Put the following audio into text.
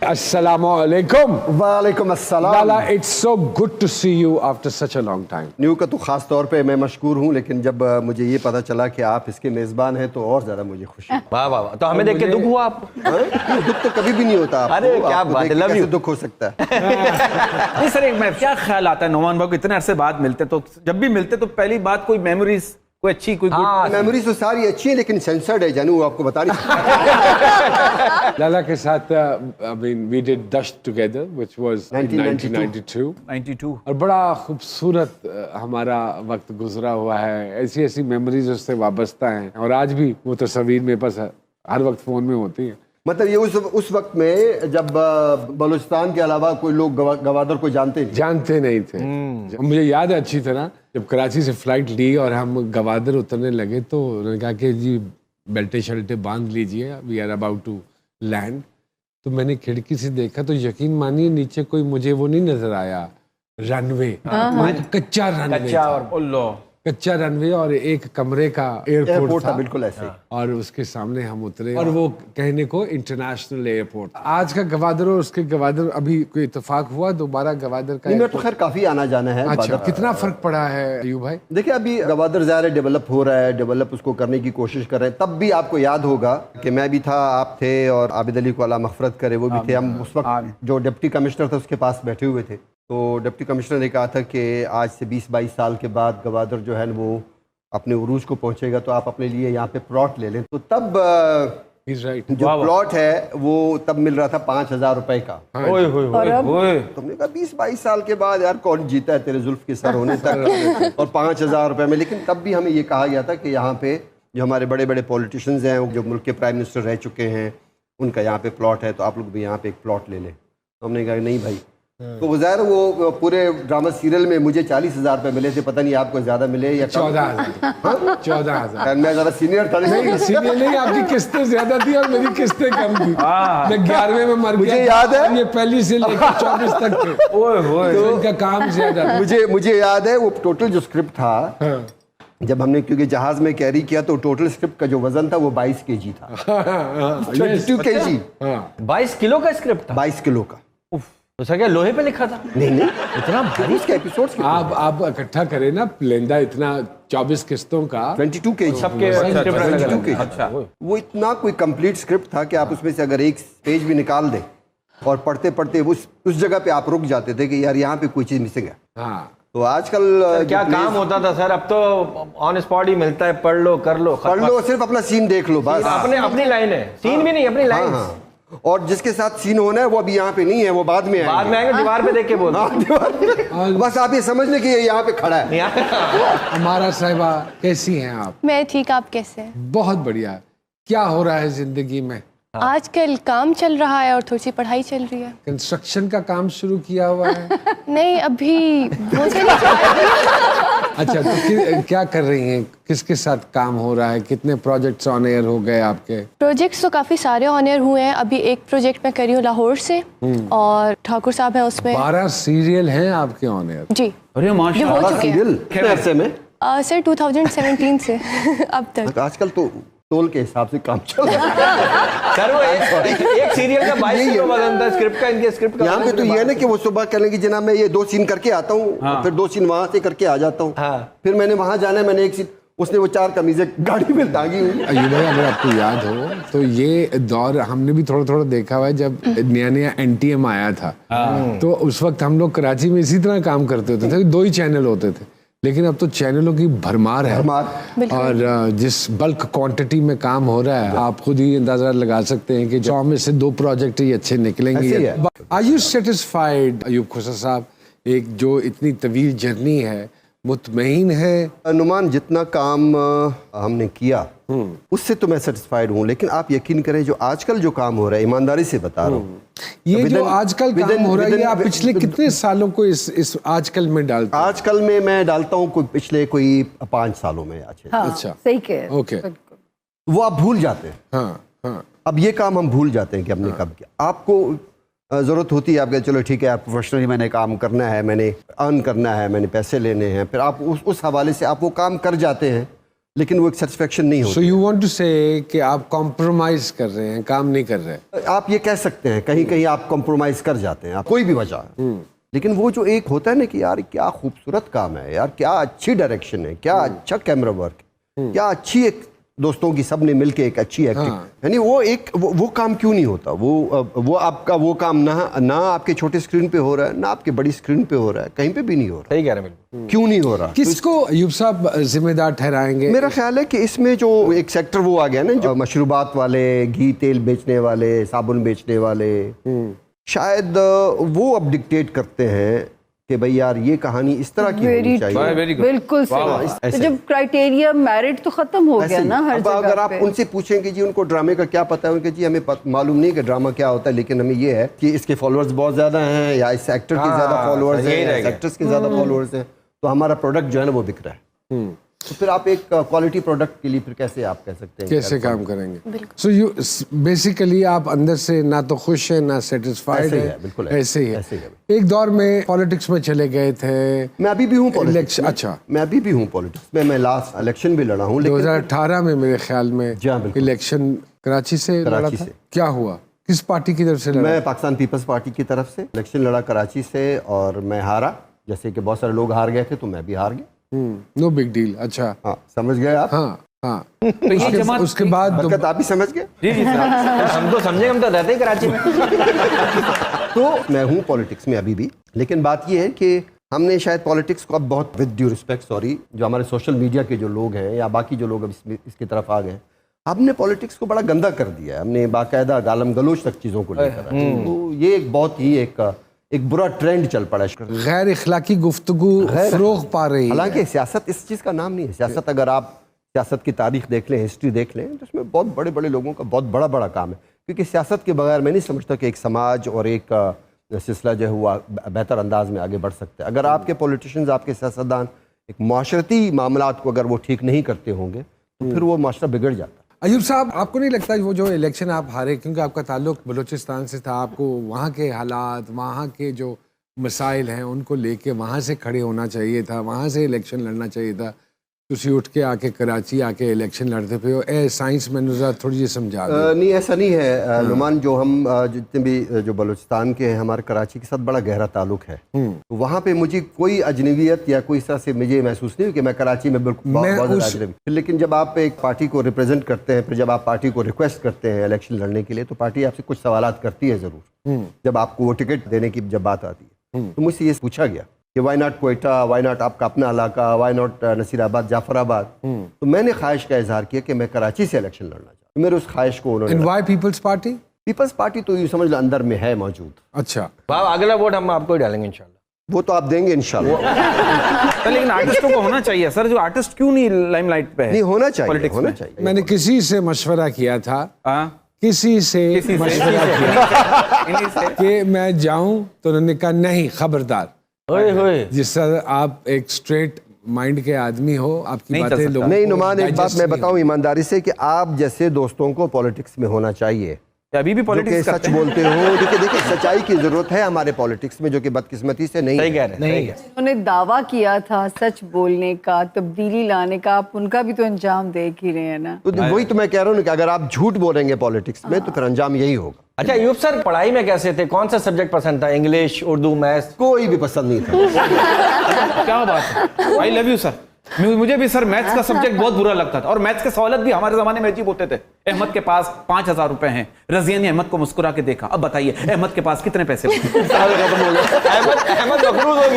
Assalamu alaikum. वालेकुम अस्सलाम। Lala, it's so good to see you after such a long time. New का तो ख़ास तौर पे मैं मशकूर हूँ, लेकिन जब मुझे ये पता चला कि आप इसके मेज़बान हैं तो और ज़्यादा मुझे खुशी है। वाह वाह वाह, तो हमें देख के दुख हुआ आपको? दुख तो कभी भी नहीं होता आपको। अरे क्या आपको बात है, देख के love कैसे you। दुख हो सकता है? नहीं सर, एक क्या ख्याल आता है नोमान भाई, इतने अरसे बाद मिलते तो जब भी मिलते तो पहली बात कोई मेमोरीज, कोई अच्छी, कोई गुड? मेमोरीज तो सारी अच्छी है लेकिन सेंसर्ड है जानू, वो आपको बता नहीं सकता। Lala के साथ I mean we did Dasht together, which was in 1992. 92। और बड़ा खूबसूरत हमारा वक्त गुजरा हुआ है। ऐसी ऐसी मेमोरीज उससे वाबस्ता हैं और आज भी वो तस्वीर मेरे पास हर वक्त फ़ोन में होती हैं। मतलब ये उस वक्त में जब बलूचिस्तान के अलावा कोई लोग गवादर को जानते नहीं थे। मुझे याद है अच्छी तरह, जब कराची से फ्लाइट ली और हम गवादर उतरने लगे तो उन्होंने कहा कि जी बेल्टे शल्टे बांध लीजिए, we are about to land. तो मैंने खिड़की से देखा तो यकीन मानिए नीचे कोई मुझे वो नहीं नजर आया, रनवे, कच्चा रनवे था। कच्चा रनवे और एक कमरे का एयरपोर्ट था, बिल्कुल ऐसे। और उसके सामने हम उतरे और वो कहने को इंटरनेशनल एयरपोर्ट। आज का गवादर और उसके गवादर, अभी कोई इत्तेफाक हुआ दोबारा गवादर का? नहीं, मैं तो खैर काफी आना जाना है। अच्छा, कितना फर्क पड़ा है अयूब भाई? देखिए अभी गवादर ज़ाहिर डेवलप हो रहा है, डेवलप उसको करने की कोशिश कर रहे हैं। तब भी आपको याद होगा कि मैं भी था, आप थे, और आबिद अली को अल्लाह मग़फ़िरत करे वो भी थे। हम उस वक्त जो डिप्टी कमिश्नर था उसके पास बैठे हुए थे, तो डिप्टी कमिश्नर ने कहा था कि आज से 20-22 साल के बाद गवादर जो है वो अपने उरूज को पहुंचेगा, तो आप अपने लिए यहाँ पे प्लॉट ले लें। तो तब जो प्लॉट है वो तब मिल रहा था 5,000 रुपए का। तो हमने कहा 20-22 साल के बाद यार कौन जीता है तेरे जुल्फ के सर होने तक और 5,000 रुपए में। लेकिन तब भी हमें ये कहा गया था कि यहाँ पे जो हमारे बड़े बड़े पॉलिटिशियंस हैं, जो मुल्क के प्राइम मिनिस्टर रह चुके हैं, उनका यहाँ पे प्लॉट है, तो आप लोग भी यहाँ पे एक प्लॉट ले लें। तो हमने कहा नहीं भाई। तो वो ज़ाहिर वो पूरे ड्रामा सीरियल में मुझे 40,000 रुपए मिले थे, पता नहीं आपको ज़्यादा मिले या 14,000। 14,000। मैं ज़रा सीनियर था। नहीं सीनियर नहीं, आपकी किस्तें ज्यादा थी और मेरी किस्तें कम थी। मैं 11वें में मर गया, मुझे याद है ये पहली से लेकर 24 तक थे। तो इनका काम ज्यादा। मुझे याद है वो टोटल जो स्क्रिप्ट था, जब हमने क्योंकि जहाज में कैरी किया तो टोटल स्क्रिप्ट का जो वजन था वो 22 kg था। 22 kg। 22 किलो का स्क्रिप्ट था? 22 किलो का। तो सर क्या लोहे पे लिखा था? नहीं इतना भारी उसके एपिसोड्स के आप इकट्ठा करें ना लेंदा इतना 24 किस्तों का 22 kg सबके 22 kg। अच्छा, वो इतना कोई कंप्लीट स्क्रिप्ट था कि आप उसमें से अगर एक पेज भी निकाल दें और पढ़ते पढ़ते उस जगह पे आप रुक जाते थे कि यार यहाँ पे कोई चीज मिसिंग है। हाँ, तो आजकल क्या काम होता था सर, अब तो ऑन स्पॉट ही मिलता है, पढ़ लो कर लो, पढ़ लो, सिर्फ अपना सीन देख लो बस। अपनी लाइन है, सीन भी नहीं, अपनी लाइन। और जिसके साथ सीन होना है वो अभी यहाँ पे नहीं है, वो बाद में आएंगे, दीवार पे देख के बोल। बस आप ये समझ लें कि ये यहाँ पे खड़ा है। हमारा साहिबा कैसी हैं आप? मैं ठीक, आप कैसे हैं? बहुत बढ़िया। क्या हो रहा है जिंदगी में? आजकल काम चल रहा है और थोड़ी सी पढ़ाई चल रही है। कंस्ट्रक्शन का काम शुरू किया हुआ है? नहीं, अभी अच्छा, तो क्या कर रही हैं? किसके साथ काम हो रहा है? कितने प्रोजेक्ट्स ऑन एयर हो गए आपके? प्रोजेक्ट्स तो काफी सारे ऑन एयर हुए हैं। अभी एक प्रोजेक्ट मैं कर रही हूँ लाहौर से, और ठाकुर साहब हैं उसमें। 12 सीरियल हैं आपके ऑन एयर? जी, अरे जो हो चुके हैं सर 2017 से अब तक। आजकल तो टोल के हिसाब से काम चल रहा है। सर वो एक सीरियल का 22 किलो वजन था स्क्रिप्ट का, इनके स्क्रिप्ट का। यहाँ पे तो ये है ना कि वो सुबह कह लेंगे जनाब मैं ये 2 सीन करके आता हूँ, फिर 2 सीन वहां से करके आ जाता हूँ, फिर मैंने वहां जाना है, मैंने एक सीन, उसने वो 4 कमीजें गाड़ी में टांगी हुई। अयूब भाई अगर आपको याद हो तो ये दौर हमने भी थोड़ा थोड़ा देखा हुआ है, जब नया नया NTM आया था तो उस वक्त हम लोग कराची में इसी तरह काम करते होते थे। 2 ही चैनल होते थे, लेकिन अब तो चैनलों की भरमार है और जिस बल्क क्वांटिटी में काम हो रहा है आप खुद ही अंदाजा लगा सकते हैं कि 100 में से 2 प्रोजेक्ट ही अच्छे निकलेंगे। आर यू सेटिस्फाइड अयूब खोसा साहब, एक जो इतनी तवील जर्नी है, मुतमईन है? नुमान जितना काम हमने किया उससे तो मैं सेटिस्फाइड हूँ, लेकिन आप यकीन करें जो आजकल जो काम हो रहा है, ईमानदारी से बता रहा हूँ, ये जो आजकल काम हो रहा है, आप पिछले कितने सालों को इस आजकल में डालते हैं? आजकल में मैं डालता हूँ पिछले कोई 5 सालों में। अच्छा, सही कह, ओके। वो आप भूल जाते हैं। हाँ। अब ये काम हम भूल जाते हैं कि हमने कब किया। आपको ज़रूरत होती है, आपके चलो ठीक है आप प्रोफेशनली मैंने काम करना है, मैंने अर्न करना है, मैंने पैसे लेने हैं, फिर आप उस हवाले से आप वो काम कर जाते हैं। लेकिन वो एक सेटिस्फेक्शन नहीं सो होती। यू वांट टू से कि आप कॉम्प्रोमाइज कर रहे हैं, काम नहीं कर रहे। आप ये कह सकते हैं कहीं कहीं आप कॉम्प्रोमाइज कर जाते हैं, आप कोई भी वजह, लेकिन वो जो एक होता है ना कि यार क्या खूबसूरत काम है यार, क्या अच्छी डायरेक्शन है, क्या अच्छा कैमरा वर्क है, क्या अच्छी एक दोस्तों की सब ने मिलके एक अच्छी एक्टिंग, यानी वो एक वो काम क्यों नहीं होता? वो आपका वो काम ना आपके छोटे स्क्रीन पे हो रहा है, ना आपके बड़ी स्क्रीन पे हो रहा है, कहीं पे भी नहीं हो रहा। सही कह रहे हैं बिल्कुल। क्यों नहीं हो रहा? किसको अयूब साहब जिम्मेदार ठहराएंगे? मेरा ख्याल है कि इसमें जो एक सेक्टर वो आ गया ना, जो मशरूबात वाले, घी तेल बेचने वाले, साबुन बेचने वाले, शायद वो अब डिक्टेट करते हैं कि भाई यार ये कहानी इस तरह की होनी चाहिए। Very good. बिल्कुल सही। तो जब क्राइटेरिया मैरिट तो खत्म हो गया ना हर अब जगह अगर आप पे। उनसे पूछेंगे जी उनको ड्रामे का क्या पता है, उनके जी हमें मालूम नहीं कि ड्रामा क्या होता है, लेकिन हमें ये है कि इसके फॉलोअर्स बहुत ज्यादा हैं, या इस एक्टर के ज्यादा फॉलोअर्स हैं, या इस एक्ट्रेस के ज्यादा फॉलोअर्स हैं, तो हमारा प्रोडक्ट जो है ना वो बिक रहा है। तो फिर आप एक क्वालिटी प्रोडक्ट के लिए फिर कैसे आप कह सकते हैं कैसे काम करेंगे? सो यू बेसिकली आप अंदर से ना तो खुश है ना सेटिस्फाइड ऐसे ही है, है, बिल्कुल ऐसे ही ऐसे ही है। है। एक दौर में पॉलिटिक्स में चले गए थे। मैं अभी भी हूँ पॉलिटिक्स इलेक्शन, में। अच्छा। मैं अभी भी हूँ पॉलिटिक्स में, मैं लास्ट इलेक्शन भी लड़ा हूँ, लेकिन 2018 में मेरे ख्याल में जी हाँ, बिल्कुल। इलेक्शन कराची से लड़ा कराची था। से। क्या हुआ? किस पार्टी की तरफ से लड़ा? मैं पाकिस्तान पीपल्स पार्टी की तरफ से इलेक्शन लड़ा कराची से, और मैं हारा। जैसे कि बहुत सारे लोग हार गए थे तो मैं भी हार गया। No big deal. अच्छा, हाँ, समझ गए आप? हाँ हाँ। तो ये जमात उसके बाद बरकत आप भी समझ गए? जी जी सर। हम तो समझे, हम तो रहते ही कराची में। तो मैं हूँ पॉलिटिक्स में अभी भी, लेकिन बात ये है कि हमने शायद पॉलिटिक्स को अब बहुत, विद ड्यू रिस्पेक्ट सॉरी, जो हमारे सोशल मीडिया के जो लोग हैं या बाकी जो लोग अब इसकी तरफ आ गए हैं, हमने पॉलिटिक्स को बड़ा गंदा कर दिया है। हमने बाकायदा गालम गलोच तक चीज़ों को लेकर आए। तो ये एक बहुत ही एक बुरा ट्रेंड चल पड़ा है। गैर इखलाकी गुफ्तगू फरोग पा रही है। हालांकि सियासत इस चीज़ का नाम नहीं है। सियासत, अगर आप सियासत की तारीख देख लें, हिस्ट्री देख लें, तो इसमें बहुत बड़े बड़े लोगों का बहुत बड़ा बड़ा काम है। क्योंकि सियासत के बगैर मैं नहीं समझता कि एक समाज और एक सिलसिला जो हुआ बेहतर अंदाज में आगे बढ़ सकता है। अगर आपके पॉलिटिशियंस, आपके सियासतदान एक माशरती मामलात को अगर वो ठीक नहीं करते होंगे तो फिर वो माशरा बिगड़ जाता है। अयूब साहब, आपको नहीं लगता वो जो इलेक्शन आप हारे, क्योंकि आपका ताल्लुक बलूचिस्तान से था, आपको वहाँ के हालात, वहाँ के जो मसाइल हैं उनको लेके वहाँ से खड़े होना चाहिए था, वहाँ से इलेक्शन लड़ना चाहिए था। तुसी उठ के आके कराची आके इलेक्शन लड़ते पे हो। साइंस मैंने ज़रा थोड़ी जी समझा दो। नहीं, ऐसा नहीं है नुमान। जो हम जितने भी जो बलूचिस्तान के हैं, हमारे कराची के साथ बड़ा गहरा ताल्लुक है। तो वहाँ पे मुझे कोई अजनबियत या कोई इस तरह से मुझे महसूस नहीं हुई कि मैं कराची में बिल्कुल बहुत ज़्यादा अजनबी। लेकिन जब आप एक पार्टी को रिप्रेजेंट करते हैं, फिर जब आप पार्टी को रिक्वेस्ट करते हैं इलेक्शन लड़ने के लिए, तो पार्टी आपसे कुछ सवालात करती है ज़रूर। जब आपको वो टिकट देने की जब बात आती है, तो मुझसे ये पूछा गया कि why not Quetta, why not आपका अपना इलाका, वाई नॉट नसीराबाद, जाफराबाद। तो मैंने ख्वाहिश का इजहार किया कि मैं कराची से इलेक्शन लड़ना चाहता हूँ। मेरे उस ख्वाहिश को उन्होंने, वाई पीपल्स पार्टी? पीपल्स पार्टी तो यूँ समझ लो अंदर में है मौजूद। अच्छा, अगला वोट हम आपको ही डालेंगे इंशाल्लाह। वो तो आप देंगे इंशाल्लाह। तो लेकिन आर्टिस्टों को होना चाहिए सर, जो आर्टिस्ट क्यों नहीं लाइमलाइट पे है? नहीं, होना चाहिए, Politics होना में। चाहिए। मैंने किसी से मशवरा किया था, किसी से मशवरा किया कि मैं जाऊं, तो उन्होंने कहा नहीं, खबरदार। जिस तरह आप एक स्ट्रेट माइंड के आदमी हो, आपकी नहीं चल बातें सकता। लोगों नहीं को नुमान, एक बात digest मैं नहीं बताऊं ईमानदारी से कि आप जैसे दोस्तों को पॉलिटिक्स में होना चाहिए, अभी भी जो कि पॉलिटिक्स सच करते हैं। बोलते हो। देखिए सच्चाई की जरूरत है हमारे पॉलिटिक्स में, जो कि बदकिस्मती से नहीं सही है। कह रहे हैं। उन्होंने दावा किया था सच बोलने का, तब्दीली लाने का, आप उनका भी तो अंजाम देख ही रहे हैं ना। तो वही तो मैं कह रहा हूँ कि अगर आप झूठ बोलेंगे पॉलिटिक्स में, तो फिर अंजाम यही होगा। अच्छा अयूब सर, पढ़ाई में कैसे थे? कौन सा सब्जेक्ट पसंद था? English, Urdu, maths? कोई भी पसंद नहीं था। क्या बात है, आई लव यू सर। मुझे भी सर मैथ्स का सब्जेक्ट बहुत बुरा लगता था, और मैथ्स के सवालत भी हमारे जमाने में अजीब होते थे। अहमद के पास 5,000 रुपए हैं। रजिया ने अहमद को मुस्कुरा के देखा, अब बताइए अहमद के पास कितने पैसे? अहमद मखरूज हो गया।